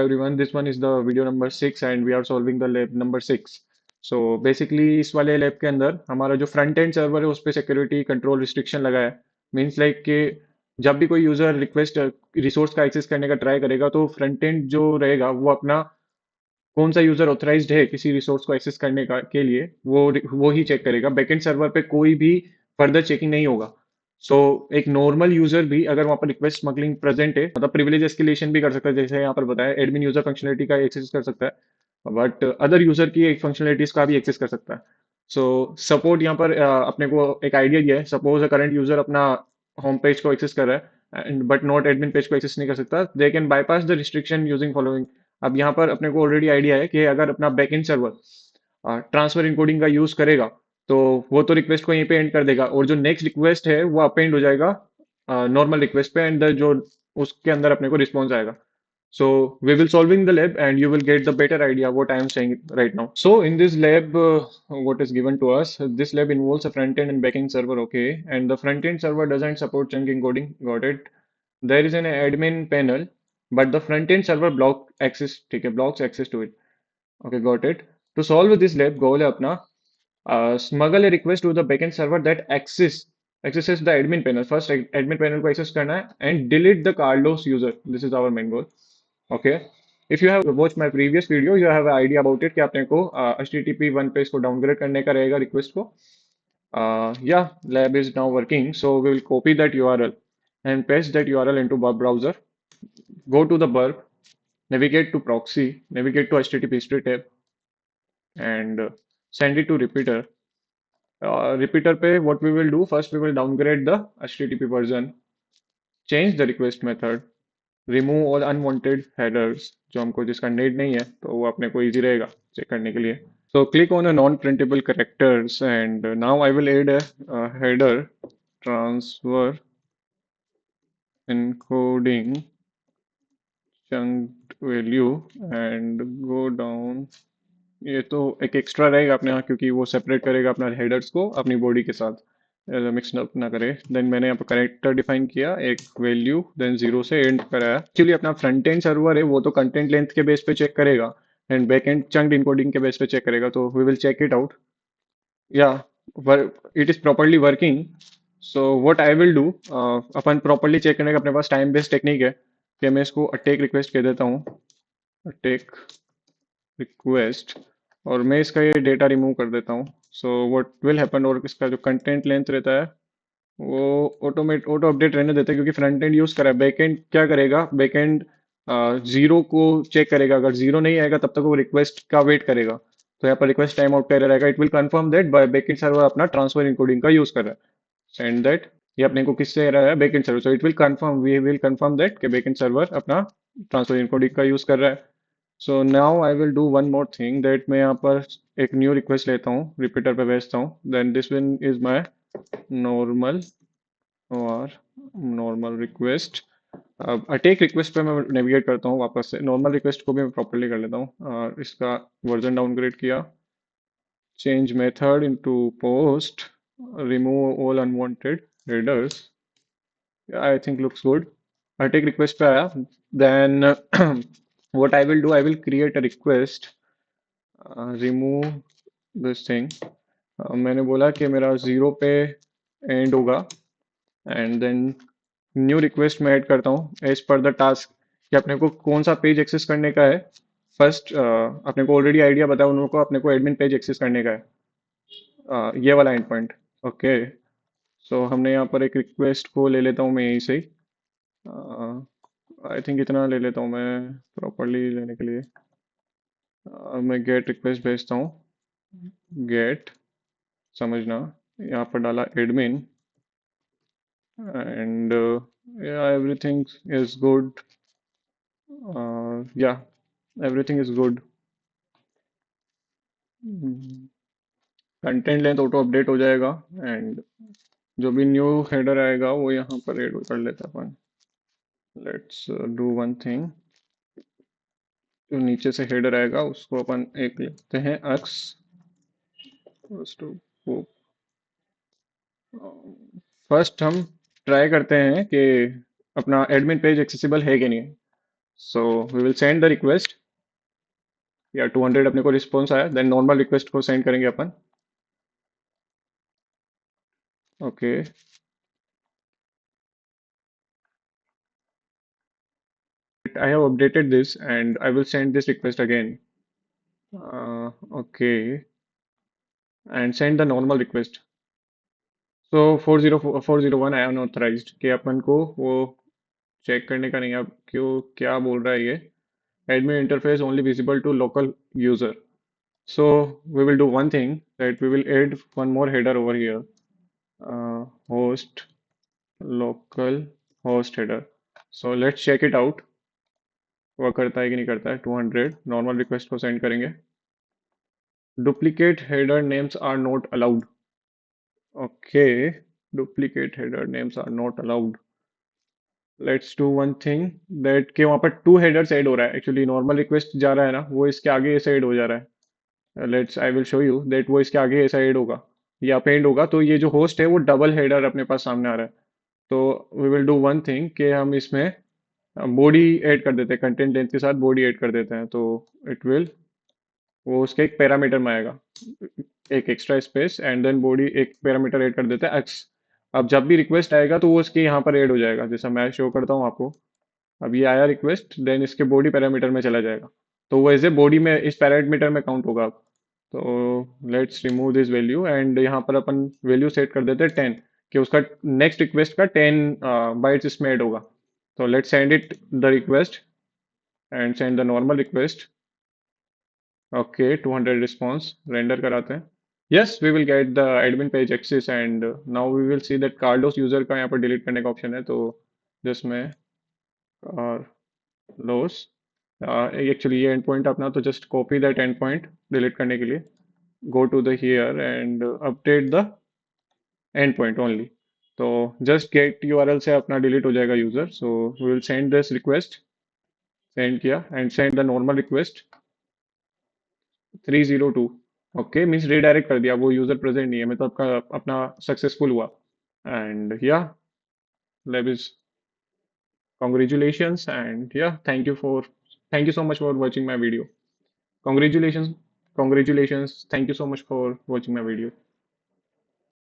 everyone, this one is the video number 6 and we are solving the lab number 6. So basically इस वाले lab के अंदर हमारा जो फ्रंट एंड सर्वर है उस पे सिक्योरिटी कंट्रोल रिस्ट्रिक्शन लगा है। मींस लाइक कि जब भी कोई यूजर रिक्वेस्ट रिसोर्स का एक्सेस करने का ट्राई करेगा तो फ्रंट एंड जो रहेगा वो अपना कौन सा यूजर ऑथराइज्ड है किसी रिसोर्स को एक्सेस करने का के लिए वो ही चेक करेगा। बैकएंड सर्वर पे कोई भी फर्दर चेकिंग नहीं होगा। सो एक नॉर्मल यूजर भी अगर वहाँ पर रिक्वेस्ट स्मगलिंग प्रेजेंट है मतलब प्रिविलेज एस्केलेशन भी कर सकता है, जैसे यहाँ पर बताया एडमिन यूजर फंक्शनलिटी का एक्सेस कर सकता है बट अदर यूजर की एक फंक्शनलिटीज का भी एक्सेस कर सकता है। सो सपोर्ट यहाँ पर अपने को एक आइडिया दिया है। सपोज अ करंट यूजर अपना होम पेज को एक्सेस कर रहा है and but not admin page को एक्सेस नहीं कर सकता, they can bypass the restriction using following. अब यहाँ पर अपने को ऑलरेडी आइडिया है कि अगर अपना बैकएंड सर्वर ट्रांसफर इनकोडिंग का यूज करेगा तो वो तो रिक्वेस्ट को यहीं पे एंड कर देगा और जो नेक्स्ट रिक्वेस्ट है वो अपेंड हो जाएगा नॉर्मल रिक्वेस्ट पे एंड जो उसके अंदर अपने को रिस्पॉन्स आएगा। So we will solving the lab and you will get the better idea what I am saying right now. So in this lab, what is given to us, this lab involves a front end and backend server, okay? And the front end server doesn't support chunk encoding, got it? There is an admin panel, but the front end server block access, ठीक है, blocks access to it. Okay, got it. To solve this lab, goal है अपना smuggle a request to the backend server that accesses the admin panel. First, admin panel को access करना है and delete the Carlos user. This is our main goal. Okay. If you have watched my previous video, you have an idea about it कि आपने को HTTP 1 पे इसको downgrade करने का रहेगा रिक्वेस्ट को। Yeah, lab is now working. So we will copy that URL and paste that URL into web browser. Go to the burp, navigate to proxy, navigate to HTTP history tab, and send it to repeater. Repeater पे what we will do first, we will downgrade the HTTP version, change the request method, remove all unwanted headers जो हमको जिसका need नहीं है तो वो अपने को इजी रहेगा चेक करने के लिए। So click on a non-printable characters and now I will add a header transfer encoding chunked value and go down। ये तो एक एक्स्ट्रा रहेगा अपने यहाँ क्योंकि वो सेपरेट करेगा अपना हेडर्स को अपनी बॉडी के साथ, मिक्स अप ना करे। देन मैंने यहाँ पर करेक्टर डिफाइन किया एक वैल्यू, देन जीरो से एंड कराया। एक्चुअली अपना फ्रंट एंड सर्वर है वो तो कंटेंट लेंथ के बेस पे चेक करेगा and back end chunked encoding के बेस पे चेक करेगा, तो we will check it out. या it is properly working. So what I will do, अपन प्रॉपरली चेक करने का अपने पास टाइम बेस्ड टेक्निक है कि मैं इसको अटेक रिक्वेस्ट कह देता हूँ, अटेक रिक्वेस्ट, और मैं इसका ये डेटा रिमूव कर देता हूँ। सो व्हाट विल हैपन, और इसका जो कंटेंट लेंथ रहता है वो ऑटो अपडेट रहने देता है क्योंकि फ्रंट एंड यूज करा है। बैक एंड क्या करेगा, बैक एंड जीरो को चेक करेगा, अगर जीरो नहीं आएगा तब तक वो रिक्वेस्ट का वेट करेगा। तो यहाँ पर रिक्वेस्ट टाइम आउट कर रहेगा, it will confirm that back end server अपना ट्रांसफर इनकोडिंग का यूज कर रहा है। सेंड दैट, ये अपने को किससे रहा है, back end server. So it will confirm, we will confirm that कि बैक एंड सर्वर अपना ट्रांसफर इनकोडिंग का यूज कर रहा है। So now I will do one more thing that मैं यहाँ पर एक न्यू रिक्वेस्ट लेता हूँ, रिपीटर पे भेजता हूँ। Then this one is my normal और नॉर्मल रिक्वेस्ट। अब अटैक रिक्वेस्ट पे मैं नेविगेट करता हूँ वापस से, नॉर्मल रिक्वेस्ट को भी मैं प्रॉपर्ली कर लेता हूँ। इसका वर्जन डाउनग्रेड किया, change method into post, remove all unwanted headers. I think looks good. Attack request पे आया, then what I will do, I will create a request, remove this thing. मैंने बोला कि मेरा जीरो पे एंड होगा and then new request में add करता हूँ एज पर द टास्क कि अपने को कौन सा पेज एक्सेस करने का है। फर्स्ट अपने को ऑलरेडी आइडिया बताया उन लोगों को, अपने को एडमिन पेज एक्सेस करने का है, ये वाला एंड पॉइंट। ओके, सो हमने यहाँ पर एक रिक्वेस्ट को ले लेता हूँ मैं यहीं से ही, आई थिंक इतना ले लेता हूँ मैं प्रॉपरली लेने के लिए। मैं गेट रिक्वेस्ट भेजता हूँ, गेट, समझना यहाँ पर डाला admin and everything is good. Yeah, everything is good. Content length auto update हो जाएगा एंड जो भी न्यू हेडर आएगा वो यहाँ पर ऐड कर लेता अपन। लेट्स डू वन थिंग, जो नीचे से हेडर आएगा उसको अपन एक लेते हैं अक्स, फर्स्ट हम ट्राई करते हैं कि अपना एडमिन पेज एक्सेसिबल है कि नहीं। So we will send the request. Yeah 200 अपने को रिस्पॉन्स आया, देन नॉर्मल रिक्वेस्ट को सेंड करेंगे अपन। Okay, I have updated this and I will send this request again. Okay, and send the normal request. So 40401 I unauthorized कि अपन को वो check करने का नहीं है अब क्यों, क्या बोल रहा है ये। Admin interface only visible to local user. So we will do one thing, that we will add one more header over here. Host local host header. So let's check it out. Work करता है कि नहीं करता है। 200 normal request को send करेंगे। Duplicate header names are not allowed. Okay, duplicate header names are not allowed. Let's do one thing, that कि वहाँ पर टू हेडर्स ऐड हो रहा है। एक्चुअली नॉर्मल रिक्वेस्ट जा रहा है ना, वो इसके आगे ऐसे ऐड हो जा रहा है। Let's I will show you that वो इसके आगे ऐसा ऐड होगा या पेंड होगा, तो ये जो होस्ट है वो डबल हेडर अपने पास सामने आ रहा है। तो we will do one thing कि हम इसमें बॉडी ऐड कर देते हैं, कंटेंट लेंथ के साथ बॉडी ऐड कर देते हैं। तो इट विल, वो उसके एक पैरामीटर में आएगा, एक extra space and then body, एक पैरामीटर ऐड कर देते हैं एक्स। अब जब भी रिक्वेस्ट आएगा तो वो उसके यहाँ पर ऐड हो जाएगा, जैसा मैं शो करता हूँ आपको। अब ये आया रिक्वेस्ट, देन इसके बॉडी पैरामीटर में चला जाएगा, तो वो एज ए बॉडी में इस पैरामीटर में काउंट होगा अब। तो let's remove this value and यहाँ पर अपन वैल्यू सेट कर देते हैं 10, कि उसका नेक्स्ट रिक्वेस्ट का 10 बाइट्स इसमें ऐड होगा। तो let's send it the request and send the normal request. Okay, 200 response render कराते हैं। Yes, we will get the admin page access and now we will see that कार्डोस user का यहाँ पर डिलीट करने का ऑप्शन है। तो जिसमें लॉस, एक्चुअली ये एंड पॉइंट अपना, तो just copy that end point delete करने के लिए go to the here and update the end point only. तो जस्ट गेट यूआरएल से अपना डिलीट हो जाएगा user. So we will send this request, send किया and send the normal request 302। Okay, means redirect कर दिया, वो यूजर प्रेजेंट नहीं है, मतलब आपका अपना सक्सेसफुल हुआ। एंड या lab is congratulations, and yeah, thank you so much for watching my video. Congratulations, congratulations, thank you so much for watching my video.